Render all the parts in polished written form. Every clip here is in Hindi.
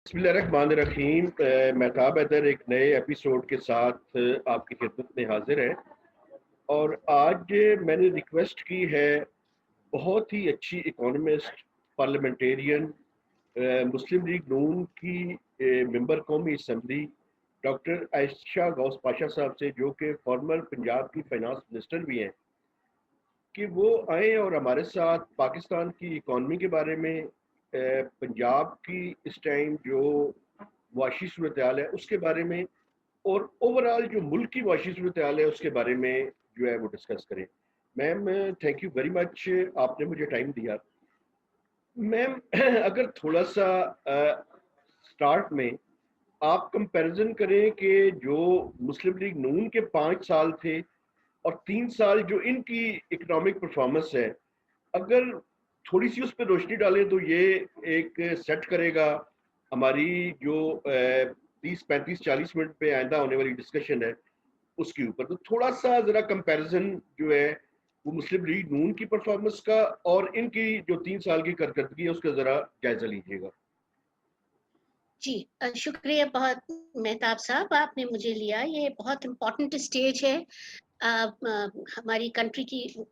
बिस्मिल्लाहिर्रहमानिर्रहीम। महताब हैदर एक नए एपिसोड के साथ आपकी खिदमत में हाजिर है। और आज मैंने रिक्वेस्ट की है बहुत ही अच्छी इकोनॉमिस्ट, पार्लियामेंटेरियन, मुस्लिम लीग नून की मेंबर कौमी असम्बली डॉक्टर आयशा गौस पाशा साहब से, जो कि फॉर्मर पंजाब की फाइनेंस मिनिस्टर भी हैं, कि वो आए और हमारे साथ पाकिस्तान की इकॉनमी के बारे में, पंजाब की इस टाइम जो वाशी सूरत हाल है उसके बारे में, और ओवरऑल जो मुल्क की वाशी सूरत हाल है उसके बारे में जो है वो डिस्कस करें। Ma'am, thank you very much, आपने मुझे टाइम दिया। मैम, अगर थोड़ा सा स्टार्ट में आप कंपैरिजन करें कि जो मुस्लिम लीग नून के 5 साल थे और 3 साल जो इनकी इकोनॉमिक परफॉर्मेंस है, अगर थोड़ी सी उस पर रोशनी डालें तो ये एक सेट करेगा हमारी जो 30 35 40 मिनट पे आइंदा होने वाली डिस्कशन है उसके ऊपर। तो थोड़ा सा जरा कंपैरिजन जो है वो मुस्लिम लीग नून की परफॉर्मेंस का और इनकी जो 3 साल की कारकर्दगी है उसका जरा जायजा लीजिएगा। जी शुक्रिया बहुत मेहताब साहब, आपने मुझे लिया। ये बहुत इम्पोर्टेंट स्टेज है हमारी कंट्री की,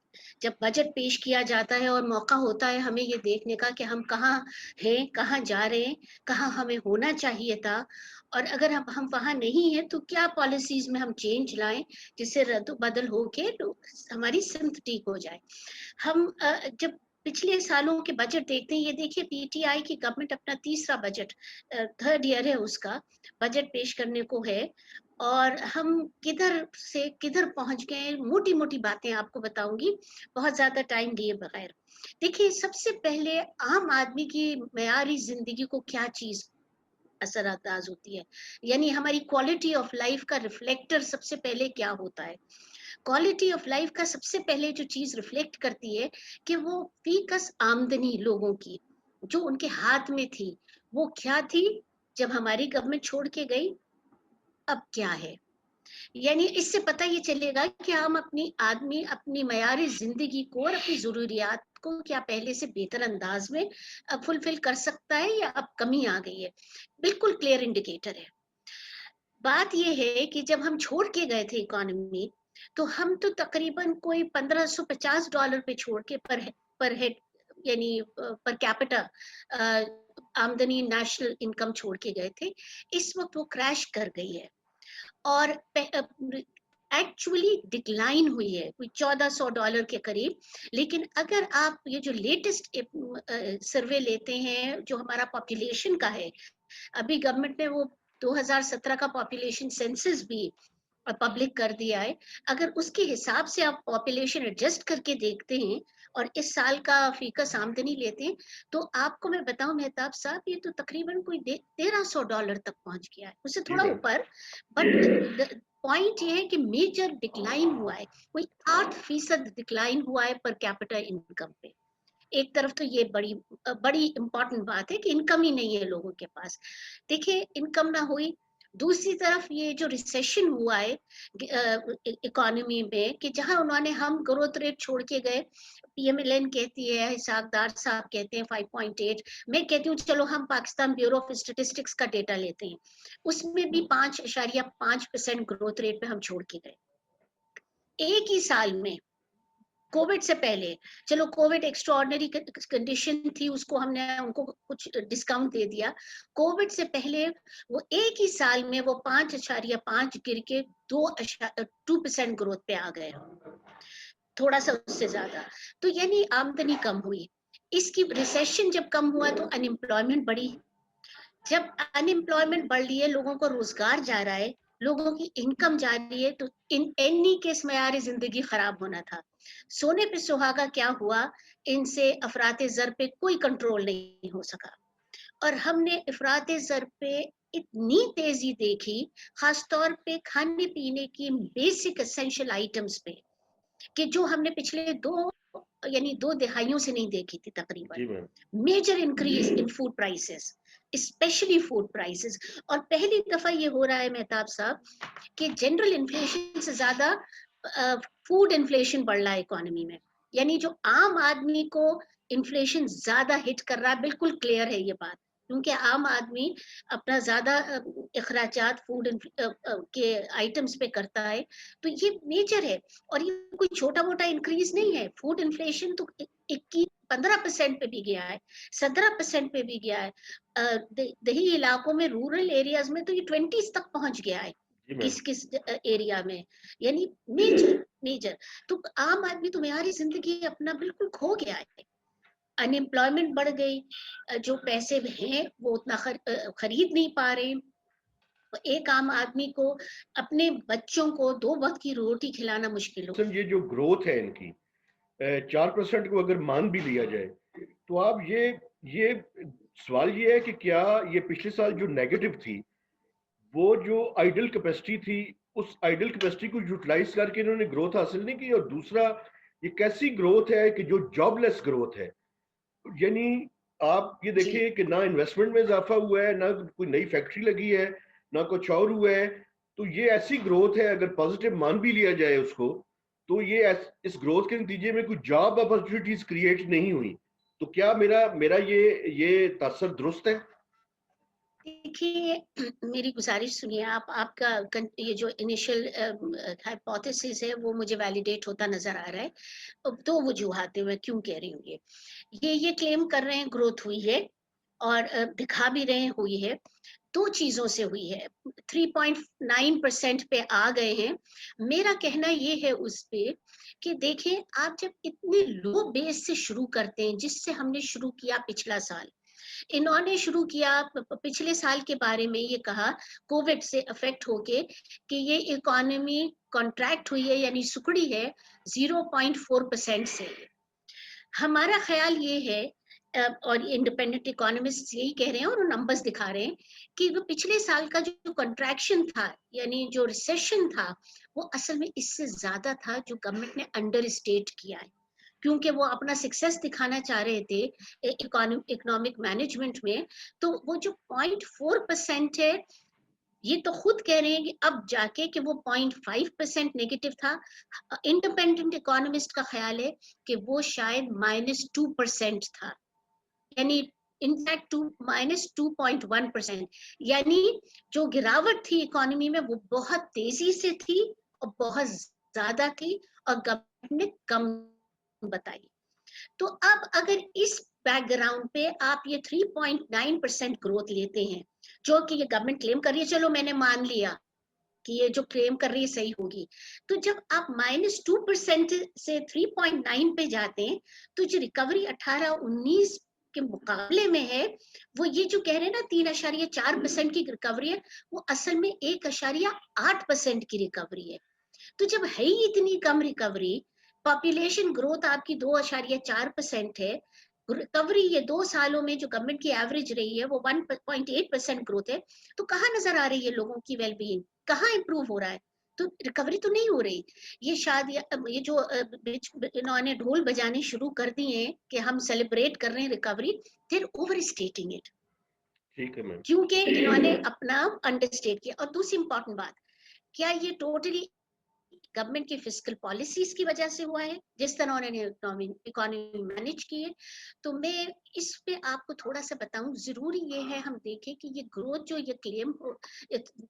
जब बजट पेश किया जाता है और मौका होता है हमें ये देखने का कि हम कहाँ हैं, कहाँ जा रहे हैं, कहाँ हमें होना चाहिए था, और अगर हम वहाँ नहीं हैं तो क्या पॉलिसीज में हम चेंज लाएं जिससे रद्द बदल हो के तो हमारी सिमत ठीक हो जाए। हम जब पिछले सालों के बजट देखते हैं, ये देखिए पीटीआई की गवर्नमेंट अपना तीसरा बजट, थर्ड ईयर है उसका, बजट पेश करने को है, और हम किधर से किधर पहुंच गए, मोटी मोटी बातें आपको बताऊंगी बहुत ज्यादा टाइम लिए बगैर। देखिए, सबसे पहले आम आदमी की मयारी जिंदगी को क्या चीज असरअंदाज होती है, यानी हमारी क्वालिटी ऑफ लाइफ का रिफ्लेक्टर सबसे पहले क्या होता है। क्वालिटी ऑफ लाइफ का सबसे पहले जो चीज रिफ्लेक्ट करती है कि वो फीकस आमदनी लोगों की जो उनके हाथ में थी, वो क्या थी जब हमारी गवर्नमेंट छोड़ के गई, अब क्या है। यानी इससे पता ये चलेगा कि हम अपनी मयारी जिंदगी को और अपनी जरूरियात को क्या पहले से बेहतर अंदाज में फुलफिल कर सकता है या अब कमी आ गई है। बिल्कुल क्लियर इंडिकेटर है। बात ये है कि जब हम छोड़ के गए थे इकोनॉमी, तो हम तो तकरीबन कोई $1550 पे छोड़ के पर हेड, यानी पर कैपिटा आमदनी, नेशनल इनकम छोड़ के गए थे। इस वक्त वो क्रैश कर गई है और एक्चुअली डिक्लाइन हुई है कोई $1400 के करीब। लेकिन अगर आप ये जो लेटेस्ट सर्वे लेते हैं जो हमारा पॉपुलेशन का है, अभी गवर्नमेंट ने वो 2017 का पॉपुलेशन सेंसस भी पब्लिक कर दिया है, अगर उसके हिसाब से आप पॉपुलेशन एडजस्ट करके देखते हैं और इस साल का फीकस आमदनी लेते हैं, तो आपको मैं बताऊं मेहताब साहब, ये तो तकरीबन कोई $1300 तक पहुंच गया है, उससे जी थोड़ा मैम। ऊपर। बट पॉइंट ये है कि मेजर डिक्लाइन हुआ है, कोई 8% डिक्लाइन हुआ है पर कैपिटा इनकम पे। एक तरफ तो ये बड़ी इंपॉर्टेंट बात है कि इनकम ही नहीं है लोगों के पास। देखिए, इनकम ना हुई, दूसरी तरफ ये जो रिसेशन हुआ है इकोनॉमी में, कि जहां उन्होंने हम ग्रोथ रेट छोड़ के गए, पीएमएलएन कहती है, हिसाबदार साहब कहते हैं 5.8, मैं कहती हूँ चलो हम पाकिस्तान ब्यूरो ऑफ स्टेटिस्टिक्स का डेटा लेते हैं, उसमें भी 5.5% ग्रोथ रेट पे हम छोड़ के गए एक ही साल में। कोविड से पहले, चलो कोविड एक्स्ट्राऑर्डिनरी कंडीशन थी, उसको हमने उनको कुछ डिस्काउंट दे दिया। कोविड से पहले वो एक ही साल में वो 5.5 गिर के 2% ग्रोथ पे आ गए, थोड़ा सा उससे ज्यादा। तो यानी आमदनी कम हुई। इसकी रिसेशन जब कम हुआ तो अनएम्प्लॉयमेंट बढ़ी। जब अनएम्प्लॉयमेंट बढ़ रही है, लोगों को रोजगार जा रहा है, लोगों की इनकम जा रही है, तो इन एनी केस मयारी जिंदगी खराब होना था। सोने पे सुहागा क्या हुआ, इनसे अफराते जर पे कोई कंट्रोल नहीं हो सका, और हमने अफराते जर पे इतनी तेजी देखी, खासतौर पे खाने पीने की बेसिक एसेंशियल आइटम्स पे, कि जो हमने पिछले दो दिहाइयों से नहीं देखी थी तकरीबन। जी ma'am. Major increase in food prices, specially food prices. और पहली दफा ये हो रहा है मेहताब साहब कि जनरल इन्फ्लेशन से ज्यादा फूड इन्फ्लेशन बढ़ रहा है इकोनॉमी में, यानी जो आम आदमी को इन्फ्लेशन ज्यादा हिट कर रहा है, बिल्कुल क्लियर है ये बात। क्योंकि आम आदमी अपना ज़्यादा अखराजात फूड के आइटम्स पे करता है, तो ये मेजर है और ये कोई छोटा-मोटा इंक्रीज़ नहीं है। फूड इन्फ्लेशन तो 15% पे भी गया है, 17% पे भी गया है। देही इलाकों में, रूरल एरियाज़ में तो ये 20s तक पहुँच गया है, जी मैम। किस-किस एरिया में, यानी मेजर मेजर। तो आम आदमी तो मेयारी ज़िंदगी अपना बिल्कुल खो गया है। अनएम्प्लॉयमेंट बढ़ गई, जो पैसे हैं वो उतना खरीद नहीं पा रहे। तो एक आम आदमी को अपने बच्चों को 2 वक़्त की रोटी खिलाना मुश्किल हो। ये जो ग्रोथ है इनकी 4% को अगर मान भी लिया जाए, तो आप ये सवाल ये है कि क्या ये पिछले साल जो नेगेटिव थी, वो जो आइडल कैपेसिटी थी, उस आइडल कैपेसिटी को यूटिलाइज करके इन्होंने ग्रोथ हासिल नहीं की? और दूसरा, ये कैसी ग्रोथ है कि जो जॉबलेस ग्रोथ है? यानी आप ये जी। देखिए कि ना इन्वेस्टमेंट में इजाफा हुआ है, ना कोई नई फैक्ट्री लगी है, ना कुछ और हुआ है। तो ये ऐसी ग्रोथ है, अगर पॉजिटिव मान भी लिया जाए उसको, तो ये इस ग्रोथ के नतीजे में कोई जॉब अपॉर्चुनिटीज क्रिएट नहीं हुई। तो क्या मेरा मेरा ये तासर दुरुस्त है? देखिए मेरी गुज़ारिश सुनिए आप, आपका ये जो इनिशियल हाइपोथेसिस है वो मुझे वैलिडेट होता नज़र आ रहा है। अब 2 वजूहात हैं मैं क्यों कह रही हूँ ये। ये क्लेम कर रहे हैं ग्रोथ हुई है और दिखा भी रहे हैं हुई है। 2 चीज़ों से हुई है, 3.9% पे आ गए हैं। मेरा कहना ये है उस पे कि देखें, आप जब इतने लो बेस से शुरू करते हैं, जिससे हमने शुरू किया पिछला साल, इन्होंने शुरू किया पिछले साल के बारे में ये कहा, कोविड से अफेक्ट होके, कि ये इकोनॉमी कॉन्ट्रैक्ट हुई है यानी सिकुड़ी है 0.4% से। हमारा ख्याल ये है, और इंडिपेंडेंट इकोनॉमिस्ट यही कह रहे हैं और नंबर्स दिखा रहे हैं कि वो पिछले साल का जो कंट्रैक्शन था, यानी जो रिसेशन था, वो असल में इससे ज्यादा था जो गवर्नमेंट ने अंडर स्टेट किया है, क्योंकि वो अपना सक्सेस दिखाना चाह रहे थे इकोनॉमिक मैनेजमेंट में। तो वो जो 0.4% है, ये तो खुद कह रहे हैं कि अब जाके कि वो 0.5% नेगेटिव था। इंडिपेंडेंट इकोनॉमिस्ट का ख्याल है कि वो शायद -2% था, यानी इनफैक्ट 2-2.1%, यानी जो गिरावट थी इकोनॉमी में वो बहुत तेजी से थी और बहुत ज्यादा थी, और गवर्नमेंट ने कम बताई। तो अब अगर इस बैकग्राउंड पे आप ये 3.9% ग्रोथ लेते हैं, जो कि ये गवर्नमेंट क्लेम कर रही है, चलो मैंने मान लिया कि ये जो क्लेम कर रही है सही होगी, तो जब आप -2% से 3.9 पे जाते हैं, तो जो रिकवरी 18-19 के मुकाबले में है, वो ये जो कह रहे हैं ना 3.4% की रिकवरी है, वो असल में 1.8% की रिकवरी है। तो जब है ही इतनी कम रिकवरी, पॉपुलेशन ग्रोथ आपकी 2.4% है, रिकवरी ये 2 सालों में जो गवर्नमेंट की एवरेज रही है वो 1.8% ग्रोथ है, तो कहाँ नजर आ रही है लोगों की वेलबींग, कहाँ इंप्रूव हो रहा है? तो रिकवरी तो नहीं हो रही। ये शायद ये जो इन्होंने ढोल बजाने शुरू कर दिए हैं कि हम सेलिब्रेट कर रहे हैं रिकवरी, देर ओवर स्टेटिंग इट, ठीक है मैम। क्योंकि इन्होंने अपना अंडरस्टेट किया। और दूसरी इंपॉर्टेंट बात, क्या ये टोटली गवर्नमेंट की फिस्कल पॉलिसीज की वजह से हुआ है, जिस तरह उन्होंने इकोनॉमी मैनेज की है? तो मैं इस पे आपको थोड़ा सा बताऊं, जरूरी ये है हम देखें कि ये ग्रोथ जो ये क्लेम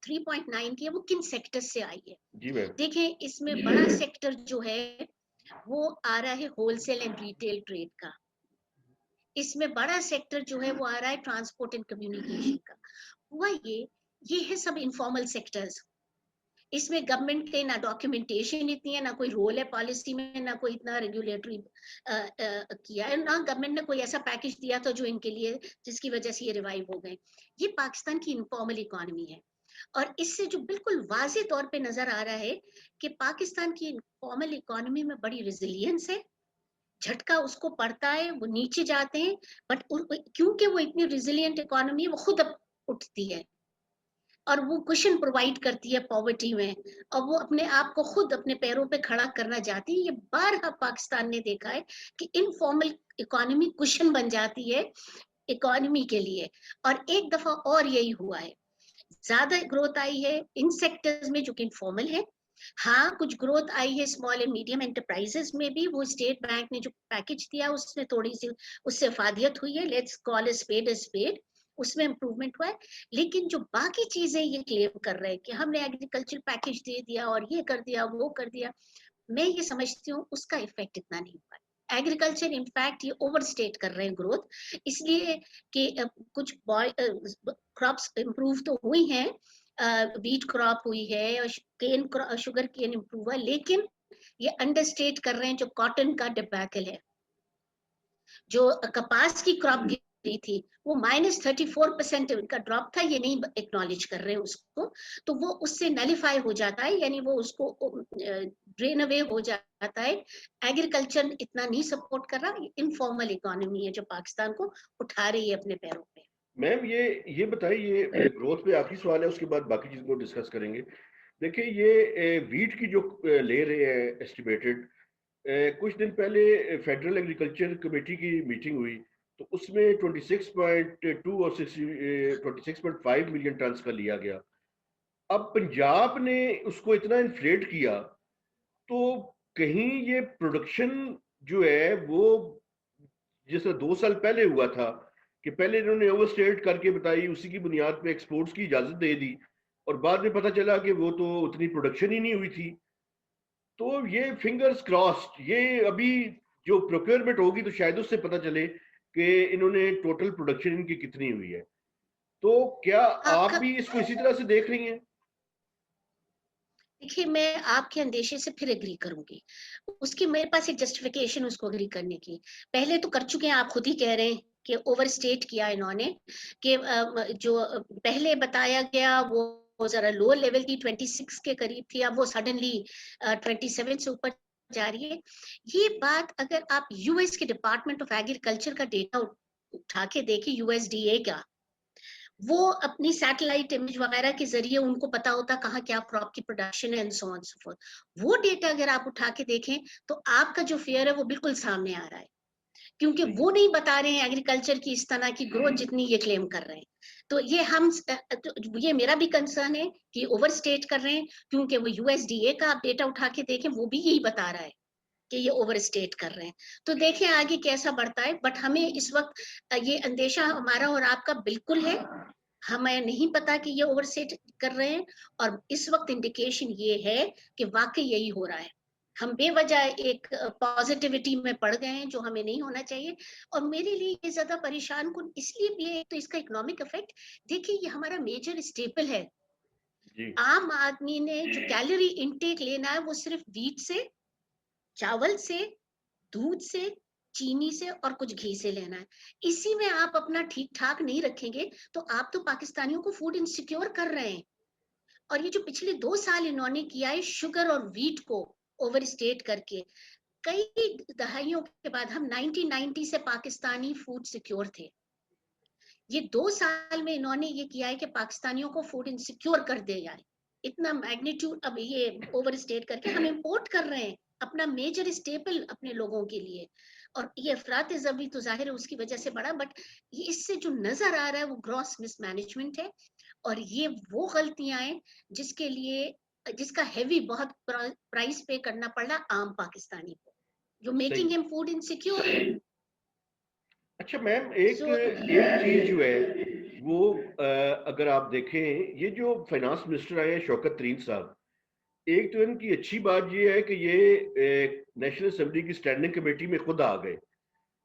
3.9 की है, वो किन सेक्टर से आई है। जी मैम। देखें, इसमें बड़ा सेक्टर जो है वो आ रहा है होलसेल एंड रिटेल ट्रेड का। इसमें बड़ा सेक्टर जो है वो आ रहा है ट्रांसपोर्ट एंड कम्युनिकेशन का। हुआ ये है सब इनफॉर्मल सेक्टर्स। इसमें गवर्नमेंट के ना डॉक्यूमेंटेशन इतनी है, ना कोई रोल है पॉलिसी में, ना कोई इतना रेगुलेटरी किया है, ना गवर्नमेंट ने कोई ऐसा पैकेज दिया था जो इनके लिए, जिसकी वजह से ये रिवाइव हो गए। ये पाकिस्तान की इनफॉर्मल इकोनॉमी है, और इससे जो बिल्कुल वाजे तौर पे नजर आ रहा है कि पाकिस्तान की इनफॉर्मल इकोनॉमी में बड़ी रेजिलियंस है। झटका उसको पड़ता है, वो नीचे जाते हैं, बट क्योंकि वो इतनी रेजिलियंट इकोनॉमी है, वो खुद अब उठती है और वो कुशन प्रोवाइड करती है पॉवर्टी में, और वो अपने आप को खुद अपने पैरों पे खड़ा करना चाहती है। ये बारहा पाकिस्तान ने देखा है कि इनफॉर्मल इकोनॉमी कुशन बन जाती है इकोनॉमी के लिए, और एक दफा और यही हुआ है। ज्यादा ग्रोथ आई है इन सेक्टर्स में जो कि इनफॉर्मल है। हाँ, कुछ ग्रोथ आई है स्मॉल एंड मीडियम एंटरप्राइजेस में भी, वो स्टेट बैंक ने जो पैकेज दिया उसमें थोड़ी सी उससे फादियत हुई है, लेट्स कॉल अ स्पेड, उसमें इम्प्रूवमेंट हुआ है। लेकिन जो बाकी चीजें ये क्लेम कर रहे हैं कि हमने एग्रीकल्चर पैकेज दे दिया और ये कर दिया वो कर दिया, मैं ये समझती हूँ उसका इफेक्ट इतना नहीं हुआ। एग्रीकल्चर इनफैक्ट ये ओवरस्टेट कर रहे हैं ग्रोथ, इसलिए कि कुछ क्रॉप्स इम्प्रूव तो हुई हैं, वीट क्रॉप हुई है और शुगर केन इम्प्रूव हुआ, लेकिन ये अंडरस्टेट कर रहे हैं जो कॉटन का डिबैकल है, जो कपास की क्रॉप गिरी थी वो -34% का ड्रॉप था, ये नहीं एक्नॉलेज कर रहे हैं उसको, तो वो उससे नलिफाई हो जाता है, यानी वो उसको ड्रेन अवे हो जाता है। एग्रीकल्चर इतना नहीं सपोर्ट कर रहा, इनफॉर्मल इकोनॉमी है जो पाकिस्तान को उठा रही है अपने पैरों पे। मैम ये बताइए, ये ग्रोथ पे आखिरी सवाल है, उसके बाद बाकी चीज़ों को डिस्कस करेंगे। देखिए ये वीट की जो ले रहे हैं एस्टिमेटेड, कुछ दिन पहले फेडरल एग्रीकल्चर कमेटी की मीटिंग हुई, तो उसमें 26.2 और 26.5 मिलियन टन का लिया गया। अब पंजाब ने उसको इतना इन्फ्लेट किया, तो कहीं ये प्रोडक्शन जो है वो जैसे 2 साल पहले हुआ था कि पहले इन्होंने ओवरस्टेट करके बताई, उसी की बुनियाद पे एक्सपोर्ट्स की इजाजत दे दी और बाद में पता चला कि वो तो उतनी प्रोडक्शन ही नहीं हुई थी। तो ये फिंगर्स क्रॉस्ड, ये अभी जो प्रोक्योरमेंट होगी तो शायद उससे पता चले कि इन्होंने टोटल प्रोडक्शन इनकी कितनी हुई है। तो क्या आप आपका भी इसको इसी तरह से देख रही हैं? देखिए, मैं आपके अंदेशे से फिर एग्री करूंगी, उसकी मेरे पास एक जस्टिफिकेशन उसको एग्री करने की। पहले तो कर चुके हैं, आप खुद ही कह रहे हैं कि ओवरस्टेट किया इन्होंने, कि जो पहले बताया गया वो जरा लोअर लेवल की 26 के करीब थी, अब वो सडनली 27 से ऊपर जा रही है। ये बात अगर आप यूएस के डिपार्टमेंट ऑफ एग्रीकल्चर का डेटा उठा के देखें, यूएसडीए का, वो अपनी सैटेलाइट इमेज वगैरह के जरिए उनको पता होता कहाँ क्या क्रॉप की प्रोडक्शन है and so on so fourth. वो डेटा अगर आप उठा के देखें तो आपका जो फेयर है वो बिल्कुल सामने आ रहा है, क्योंकि जी। वो नहीं बता रहे हैं एग्रीकल्चर की इस तरह की ग्रोथ जितनी ये क्लेम कर रहे हैं। तो ये तो ये मेरा भी कंसर्न है कि ओवरस्टेट कर रहे हैं, क्योंकि वो यूएसडीए का आप डेटा उठा के देखें वो भी यही बता रहा है कि ये ओवरस्टेट कर रहे हैं। तो देखें आगे कैसा बढ़ता है, बट हमें इस वक्त ये अंदेशा हमारा और आपका बिल्कुल है, हमें नहीं पता कि ये ओवरसेट कर रहे हैं, और इस वक्त इंडिकेशन ये है कि वाकई यही हो रहा है। हम बेवजह एक पॉजिटिविटी में पड़ गए हैं जो हमें नहीं होना चाहिए। और मेरे लिए ये ज्यादा परेशान कुन इसलिए भी है, तो इसका इकोनॉमिक इफेक्ट देखिए, ये हमारा मेजर स्टेपल है। जी। आम आदमी ने जो कैलोरी इनटेक लेना है वो सिर्फ व्हीट से, चावल से, दूध से, चीनी से और कुछ घी से लेना है। इसी में आप अपना ठीक ठाक नहीं रखेंगे तो आप तो पाकिस्तानियों को फूड इनसिक्योर कर रहे हैं। और ये जो पिछले 2 साल इन्होंने किया है शुगर और व्हीट को ओवर स्टेट करके, कई दहाइयों के बाद हम 1990 से पाकिस्तानी फूड सिक्योर थे। ये 2 साल में इन्होंने ये किया है कि पाकिस्तानियों को फूड इनसिक्योर कर दिया है। इतना मैग्नीट्यूड अब ये ओवर स्टेट करके हम इम्पोर्ट कर रहे हैं अपना मेजर स्टेपल अपने लोगों के लिए। और ये अफरात जबी तो जाहिर है उसकी वजह से बढ़ा, बट ये इससे जो नजर आ रहा है वो ग्रॉस मिसमैनेजमेंट है। और ये वो गलतियां हैं जिसके लिए जिसका हैवी बहुत प्राइस पे करना पड़ रहा आम पाकिस्तानी को, जो सही। Making him food insecure. अच्छा मैम, एक सो एक चीज जो है वो अगर आप देखें, ये जो फाइनेंस मिनिस्टर आए हैं शौकत तरीन साहब, एक तो इनकी अच्छी बात ये है कि ये नेशनल असेंबली की स्टैंडिंग कमेटी में खुद आ गए,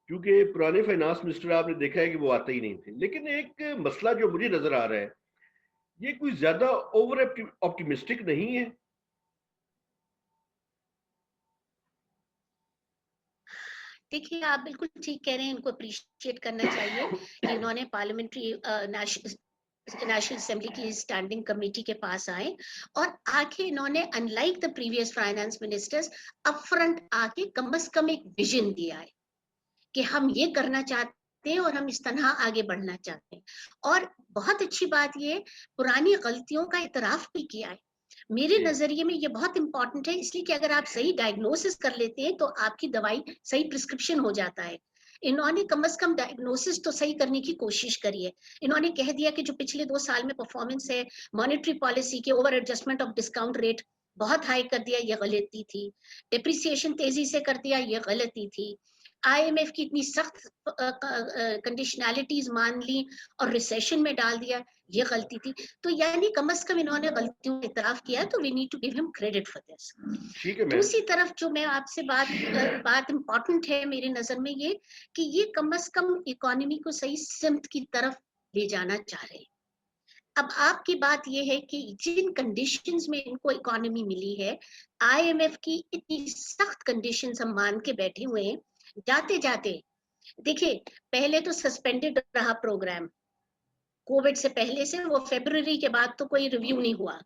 क्योंकि पुराने फाइनेंस मिनिस्टर आपने देखा है कि वो आते ही नहीं थे। लेकिन एक मसला जो मुझे नजर आ रहा है, ये कोई ज्यादा ओवर ऑप्टिमिस्टिक नहीं है? देखिए, आप बिल्कुल ठीक कह रहे हैं, इनको अप्रिशिएट करना चाहिए कि इन्होंने पार्लियामेंट्री नेशनल असेंबली की स्टैंडिंग कमेटी के पास आए और आके इन्होंने unlike the previous finance ministers upfront आके कम से कम एक विजन दिया है कि हम ये करना चाहते हैं और हम इस तरह आगे बढ़ना चाहते हैं। और बहुत अच्छी बात ये पुरानी गलतियों का इतराफ भी किया है। मेरे जी। नजरिए में ये बहुत इंपॉर्टेंट है, इसलिए कि अगर आप सही डायग्नोसिस कर लेते हैं तो आपकी दवाई सही प्रिस्क्रिप्शन हो जाता है। इन्होंने कम से कम डायग्नोसिस तो सही करने की कोशिश करी है। इन्होंने कह दिया कि जो पिछले 2 साल में परफॉर्मेंस है, मॉनेटरी पॉलिसी के over adjustment of discount rate बहुत हाई कर दिया, ये गलती थी। डिप्रिसिएशन तेजी से कर दिया, ये गलती थी। आईएमएफ की इतनी सख्त कंडीशनैलिटीज मान ली और रिसेशन में डाल दिया, ये गलती थी। तो यानी कम से कम इन्होंने गलतियों का इतराफ किया, तो we need to give him credit for this. ठीक है मैम। दूसरी तरफ जो मैं आपसे बात इम्पोर्टेंट है मेरी नजर में ये कि ये कम से कम इकोनॉमी को सही सिमत की तरफ ले जाना चाह रहे हैं। अब आपकी बात ये है कि जिन कंडीशंस में इनको इकोनॉमी मिली है, आईएमएफ की इतनी सख्त कंडीशंस हम मान के बैठे हुए हैं, जाते जाते देखिए पहले तो सस्पेंडेड रहा प्रोग्राम, कोविड से पहले से, वो फरवरी के बाद तो कोई रिव्यू नहीं हुआ।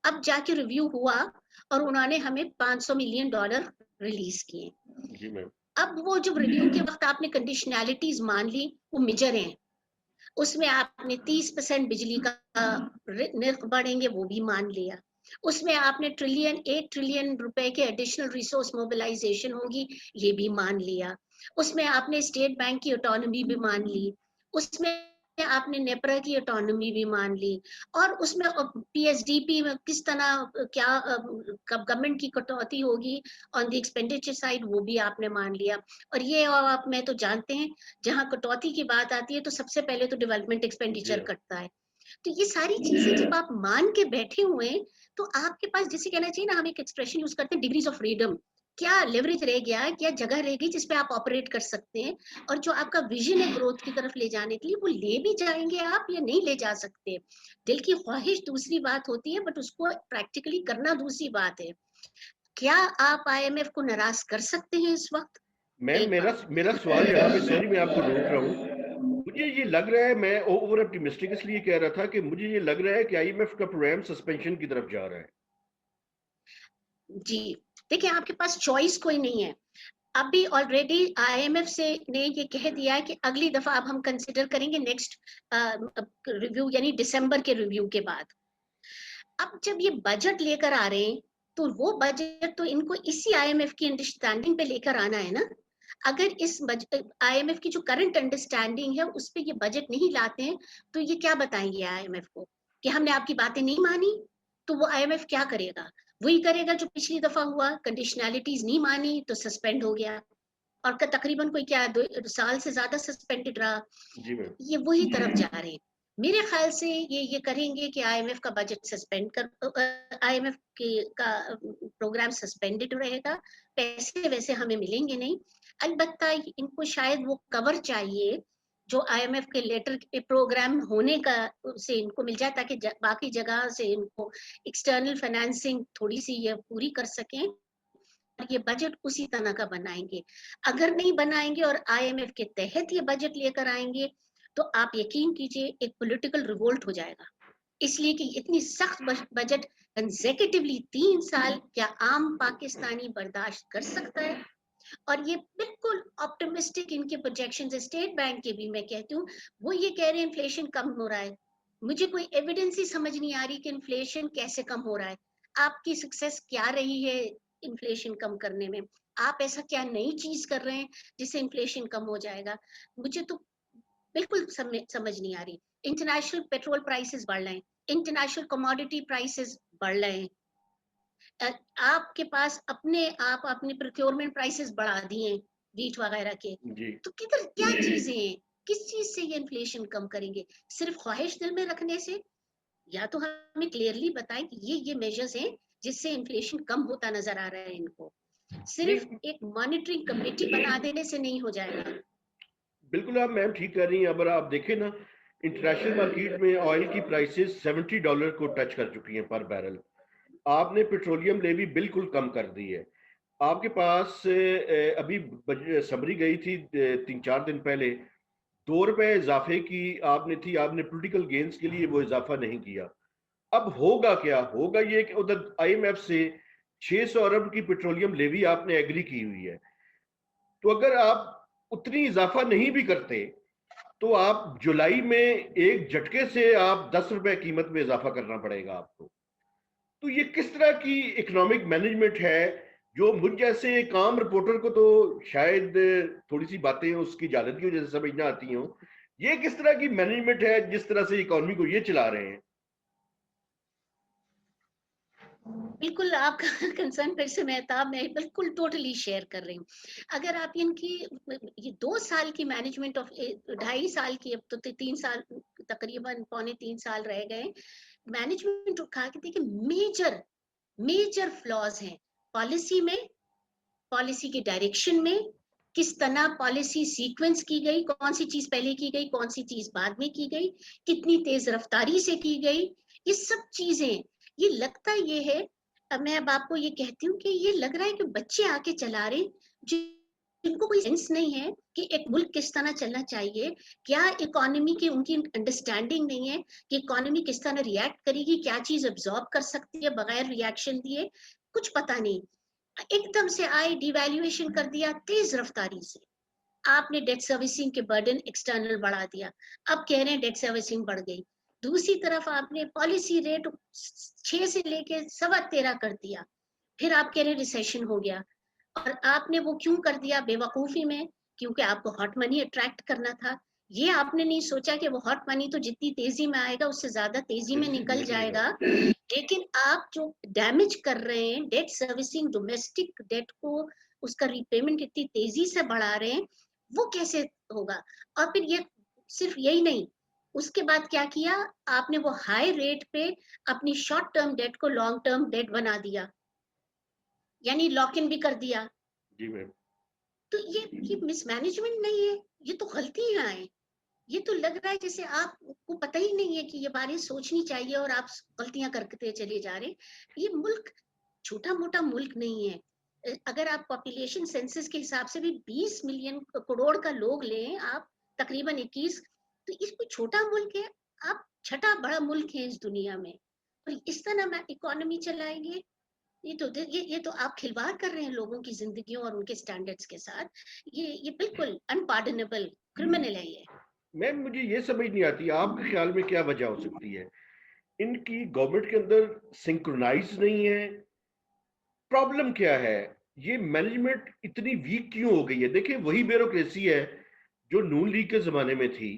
अब जाके रिव्यू हुआ और उन्होंने हमें $500 मिलियन रिलीज किए। जी मैम। अब वो जब रिव्यू के वक्त आपने कंडीशनैलिटीज मान ली, वो मेजर हैं, उसमें आपने 30% बिजली का निर्ख बढ़ेंगे, वो भी मान लिया। उसमें आपने $1 ट्रिलियन रुपए के एडिशनल रिसोर्स मोबिलाइजेशन होगी, ये भी मान लिया। उसमें आपने स्टेट बैंक की ऑटोनॉमी भी मान ली, उसमें आपने नेपरा की ऑटोनॉमी भी मान ली, और उसमें पीएसडीपी में किस तरह क्या गवर्नमेंट की कटौती होगी ऑन द एक्सपेंडिचर साइड, वो भी आपने मान लिया। और ये आप मैं तो जानते हैं, जहां कटौती की बात आती है तो सबसे पहले तो डेवलपमेंट एक्सपेंडिचर जी कटता है। तो ये सारी चीजें जब आप मान के बैठे हुए हैं, तो आपके पास, जिसे कहना चाहिए ना, हम एक एक्सप्रेशन यूज करते हैं, डिग्रीज ऑफ फ्रीडम। क्या लेवरेज रह गया, क्या जगह रह गई जिसपे आप ऑपरेट कर सकते हैं, और जो आपका विजन है ग्रोथ की तरफ ले जाने के लिए, वो ले भी जाएंगे आप या नहीं ले जा सकते। दिल की ख्वाहिश दूसरी बात होती है, बट उसको प्रैक्टिकली करना दूसरी बात है। क्या आप आईएमएफ को नाराज कर सकते हैं इस वक्त? मैम, एक मेरा बात। मेरा सवाल यहाँ पे, सॉरी मैं आपको रोक रहा हूँ, मुझे ये लग रहा है, मैं ओवर ऑप्टिमिस्टिक इसलिए कह रहा था कि मुझे ये लग रहा है कि आईएमएफ का प्रोग्राम सस्पेंशन की तरफ जा रहा है। जी, देखिए आपके पास चॉइस कोई नहीं है। अभी ऑलरेडी आईएमएफ से ने ये कह दिया है कि अगली दफा अब हम कंसिडर करेंगे नेक्स्ट रिव्यू, यानी दिसंबर के रिव्यू के बाद। अब जब ये बजट लेकर आ रहे हैं, तो वो बजट तो इनको इसी आईएमएफ की अंडरस्टैंडिंग पे लेकर आना है ना। अगर इस आईएमएफ की जो करंट अंडरस्टैंडिंग है उस पे ये बजट नहीं लाते हैं, तो ये क्या बताएंगे आईएमएफ को कि हमने आपकी बातें नहीं मानी? तो वो आईएमएफ क्या करेगा? वही करेगा जो पिछली दफा हुआ, कंडीशनैलिटीज नहीं मानी तो सस्पेंड हो गया, और तकरीबन कोई क्या 2 साल से ज्यादा सस्पेंडेड रहा। जी मैम। ये वही तरफ जा रहे हैं। मेरे ख्याल से ये करेंगे कि आईएमएफ का बजट सस्पेंड कर, आईएमएफ के का प्रोग्राम सस्पेंडेड रहेगा, पैसे वैसे हमें मिलेंगे नहीं। अलबत्ता इनको शायद वो कवर चाहिए जो आईएमएफ के लेटर के प्रोग्राम होने का से इनको मिल जाए, ताकि बाकी जगह से इनको एक्सटर्नल फाइनेंसिंग थोड़ी सी ये पूरी कर सकें, और ये बजट उसी तरह का बनाएंगे। अगर नहीं बनाएंगे और आईएमएफ के तहत ये बजट लेकर आएंगे, तो आप यकीन कीजिए एक पॉलिटिकल रिवोल्ट हो जाएगा। इसलिए कि इतनी सख्त बजट कंसेक्यूटिवली 3 साल क्या आम पाकिस्तानी बर्दाश्त कर सकता है? और ये बिल्कुल ऑप्टिमिस्टिक इनके प्रोजेक्शन है, स्टेट बैंक के भी मैं कहती हूँ, वो ये कह रहे हैं इन्फ्लेशन कम हो रहा है। मुझे कोई एविडेंस ही समझ नहीं आ रही कि इन्फ्लेशन कैसे कम हो रहा है। आपकी सक्सेस क्या रही है इन्फ्लेशन कम करने में? आप ऐसा क्या नई चीज कर रहे हैं जिससे इन्फ्लेशन कम हो जाएगा? मुझे तो बिल्कुल समझ नहीं आ रही। इंटरनेशनल पेट्रोल प्राइसेस बढ़ रहे हैं, इंटरनेशनल कमोडिटी प्राइसेस बढ़ रहे हैं, आपके पास आप अपने प्रोक्योरमेंट प्राइसेस बढ़ा दिए वीट वगैरह के। जी तो किधर क्या चीजें हैं? किस चीज से ये इन्फ्लेशन कम करेंगे? सिर्फ ख्वाहिश दिल में रखने से? या तो हमें क्लियरली बताएं कि ये मेजर्स हैं जिससे इन्फ्लेशन कम होता नजर आ रहा है इनको। सिर्फ नहीं, एक मॉनिटरिंग कमेटी बना देने से नहीं हो जाएगा। बिल्कुल आप मैम ठीक कर रही हैं। अगर आप देखें ना, इंटरनेशनल मार्केट में ऑयल की प्राइसेस $70 को टच कर चुकी हैं पर बैरल। आपने पेट्रोलियम लेवी बिल्कुल कम कर दी है। आपके पास अभी समरी गई थी 3-4 दिन पहले, ₹2 इजाफे की आपने थी, आपने पॉलिटिकल गेन्स के लिए वो इजाफा नहीं किया। अब होगा क्या? होगा ये कि उधर आईएमएफ से 600 अरब की पेट्रोलियम लेवी आपने एग्री की हुई है, तो अगर आप उतनी इजाफा नहीं भी करते, तो आप जुलाई में एक झटके से आप ₹10 कीमत में इजाफा करना पड़ेगा आपको। तो ये किस तरह की इकोनॉमिक मैनेजमेंट है, जो मुझ जैसे एक आम रिपोर्टर को तो शायद थोड़ी सी बातें उसकी जालत की वजह से समझ ना आती हो। ये किस तरह की मैनेजमेंट है जिस तरह से इकोनॉमी को ये चला रहे हैं? बिल्कुल आपका कंसर्न फिर से मेहताब मैं बिल्कुल टोटली शेयर कर रही हूँ। अगर आप इनकी ये 2 साल की मैनेजमेंट ऑफ 2.5 साल की, अब तो 3 साल, तकरीबन पौने 3 साल रह गए। मैनेजमेंट उठा के देखिए, मेजर मेजर फ्लॉज़ हैं पॉलिसी में, पॉलिसी के डायरेक्शन में, किस तरह पॉलिसी सीक्वेंस की गई, कौन सी चीज पहले की गई, कौन सी चीज बाद में की गई, कितनी तेज रफ्तारी से की गई, ये सब चीजें, ये लगता ये है, अब मैं अब आपको ये कहती हूँ कि ये लग रहा है कि बच्चे आके चला रहे हैं, जिनको कोई सेंस नहीं है कि एक मुल्क किस तरह चलना चाहिए, क्या इकोनॉमी की उनकी अंडरस्टैंडिंग नहीं है कि इकोनॉमी किस तरह रिएक्ट करेगी, क्या चीज अब्सॉर्ब कर सकती है बगैर रिएक्शन दिए, कुछ पता नहीं। एकदम से आए, डिवैल्यूएशन कर दिया तेज रफ्तारी से। आपने डेट सर्विसिंग के बर्डन एक्सटर्नल बढ़ा दिया, अब कह रहे हैं डेट सर्विसिंग बढ़ गई। दूसरी तरफ आपने पॉलिसी रेट 6 से लेके 13.25 कर दिया, फिर आप कह रहे हैं रिसेशन हो गया। और आपने वो क्यों कर दिया? बेवकूफी में, क्योंकि आपको हॉट मनी अट्रैक्ट करना था। ये आपने नहीं सोचा कि वो हॉट मनी तो जितनी तेजी में आएगा उससे ज्यादा तेजी में निकल निकलेगा। जाएगा। लेकिन आप जो डैमेज कर रहे हैं डेट सर्विसिंग, डोमेस्टिक डेट को, उसका रीपेमेंट इतनी तेजी से बढ़ा रहे हैं, वो कैसे होगा? और फिर ये सिर्फ यही नहीं, उसके बाद क्या किया आपने? वो हाई रेट पे अपनी शॉर्ट टर्म डेट को लॉन्ग टर्म डेट बना दिया, यानी लॉक इन भी कर दिया। जी मैम। तो ये मिसमैनेजमेंट नहीं है, ये तो गलतियां हैं। ये तो लग रहा है जैसे आपको पता ही नहीं है कि ये बातें सोचनी चाहिए और आप गलतियां करते चले जा रहे हैं। ये मुल्क छोटा मोटा मुल्क नहीं है। अगर आप पॉपुलेशन सेंसस के हिसाब से भी 20 मिलियन करोड़ का लोग लें आप, तकरीबन 21, तो इसको छोटा मुल्क है। आप छठा बड़ा मुल्क है इस दुनिया में, और इस तरह मैं इकोनॉमी चलाएंगे? ये तो आप खिलवाड़ कर रहे हैं लोगों की जिंदगियों और उनके स्टैंडर्ड्स के साथ। ये बिल्कुल अनपार्डनेबल क्रिमिनल है ये। मैम मुझे ये समझ नहीं आती, आपके ख्याल में क्या वजह हो सकती है? इनकी गवर्नमेंट के अंदर सिंक्रोनाइज नहीं है? प्रॉब्लम क्या है? ये मैनेजमेंट इतनी वीक क्यों हो गई है? देखिए वही ब्यूरोक्रेसी है जो नून लीग के जमाने में थी,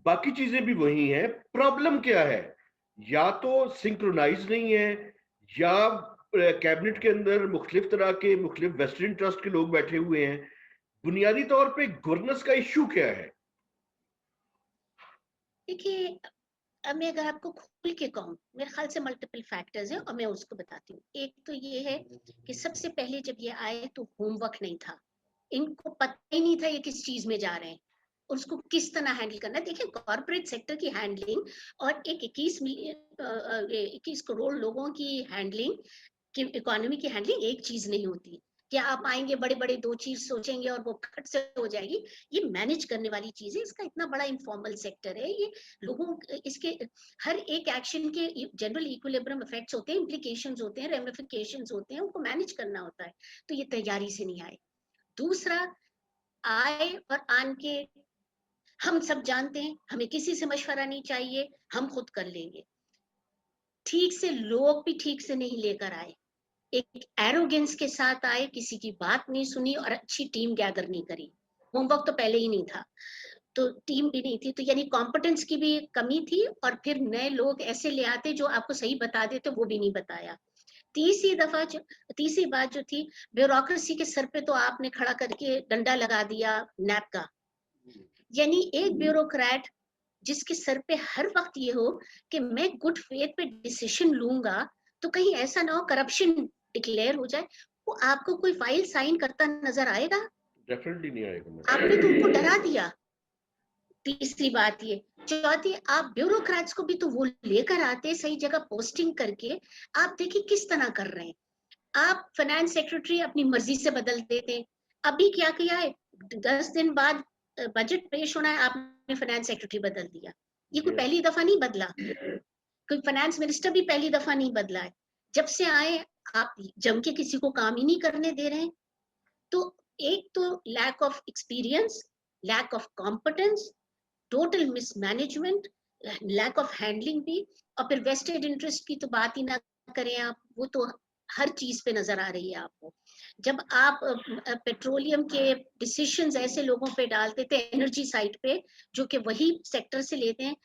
बाकी चीजें भी वही हैं। प्रॉब्लम क्या है? या तो सिंक्रोनाइज नहीं है, या कैबिनेट के अंदर मुख्तलिफ तरह के मुख्तलिफ वेस्टर्न इंटरेस्ट के लोग बैठे हुए हैं। बुनियादी तौर पे गवर्नेंस का इश्यू क्या है? देखिए, अब मैं अगर आपको खुल के कहूँ, मेरे ख्याल से मल्टीपल फैक्टर्स हैं और मैं उसको बताती हूँ। एक तो ये है कि सबसे पहले जब ये आए तो होमवर्क नहीं था, इनको पता ही नहीं था ये किस चीज में जा रहे हैं और उसको किस तरह हैंडल करना है। देखिए, कॉर्पोरेट सेक्टर की हैंडलिंग और एक 21 करोड़ लोगों की हैंडलिंग, कि इकोनॉमी की हैंडलिंग एक चीज नहीं होती। क्या आप आएंगे बड़े बड़े 2 चीज सोचेंगे और वो खट से हो जाएगी? ये मैनेज करने वाली चीज है। इसका इतना बड़ा इनफॉर्मल सेक्टर है ये। लोगों इसके हर एक एक्शन के जनरल इक्विलिब्रियम इफेक्ट्स होते हैं, इम्प्लीकेशंस होते हैं, रेमिफिकेशंस होते हैं, उनको मैनेज करना होता है। तो ये तैयारी से नहीं आए। दूसरा, आए और आन के हम सब जानते हैं, हमें किसी से मशवरा नहीं चाहिए, हम खुद कर लेंगे। ठीक से लोग भी ठीक से नहीं लेकर आए, एक एरोगेंस के साथ आए, किसी की बात नहीं सुनी और अच्छी टीम गैदर नहीं करी। होमवर्क तो पहले ही नहीं था, तो टीम भी नहीं थी, तो यानी कॉम्पिटेंस की भी कमी थी। और फिर नए लोग ऐसे ले आते जो आपको सही बता देते, वो भी नहीं बताया। तीसरी बात जो थी, ब्यूरोक्रेसी के सर पे तो आपने खड़ा करके डंडा लगा दिया नैप का। यानी एक ब्यूरोक्रेट जिसके सर पे हर वक्त ये हो कि मैं गुड फेथ पे डिसीजन लूंगा, तो कहीं ऐसा ना हो करप्शन डिक्लेयर हो जाए, वो आपको कोई फाइल साइन करता नजर आएगा? डेफिनेटली नहीं आएगा आपने तो उनको मैम। डरा दिया। तीसरी बात ये। चौथी, आप ब्यूरोक्रेट्स को भी तो वो लेकर आते सही जगह पोस्टिंग करके। आप देखिए किस तरह कर रहे हैं। आप फाइनेंस सेक्रेटरी अपनी मर्जी से बदल देते हैं। अभी क्या किया है, 10 दिन बाद बजट पेश होना है, आपने फाइनेंस सेक्रेटरी बदल दिया। ये जी कोई हाँ। पहली दफा नहीं बदला, कोई फाइनेंस मिनिस्टर भी पहली दफा नहीं बदला है। जब से आए, आप जम के किसी को काम ही नहीं करने दे रहे हैं। तो एक तो lack of experience, lack of competence, total mismanagement, lack of handling भी। और फिर वेस्टेड इंटरेस्ट की तो बात ही ना करें आप, वो तो हर चीज पे नजर आ रही है आपको। जब आप पेट्रोलियम के डिसीजंस ऐसे लोगों पे डालते थे एनर्जी साइड पे, जो कि वही सेक्टर से लेते हैं,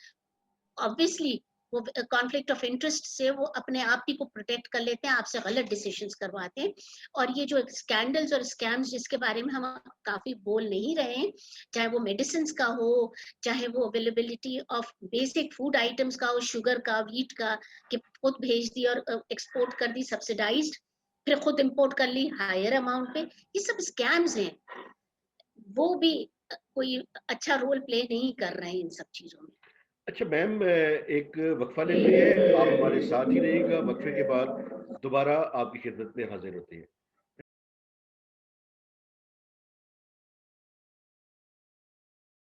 ऑब्वियसली वो कॉन्फ्लिक्ट ऑफ इंटरेस्ट से वो अपने आप ही को प्रोटेक्ट कर लेते हैं, आपसे गलत डिसीजंस करवाते हैं। और ये जो स्कैंडल्स और स्कैम्स जिसके बारे में हम काफी बोल नहीं रहे हैं, चाहे वो मेडिसिन का हो, चाहे वो availability of basic food items का हो, शुगर का, व्हीट का, कि खुद भेज दी और एक्सपोर्ट कर दी सब्सिडाइज्ड, फिर खुद इंपोर्ट कर ली हायर अमाउंट पे, ये सब स्कैम्स हैं। वो भी कोई अच्छा रोल प्ले नहीं कर रहे हैं इन सब चीजों में। अच्छा मैम, एक वक्फा लेते हैं, आप हमारे साथ ही रहिएगा। वक्फे के बाद दोबारा आपकी खिदमत में हाजिर होते हैं।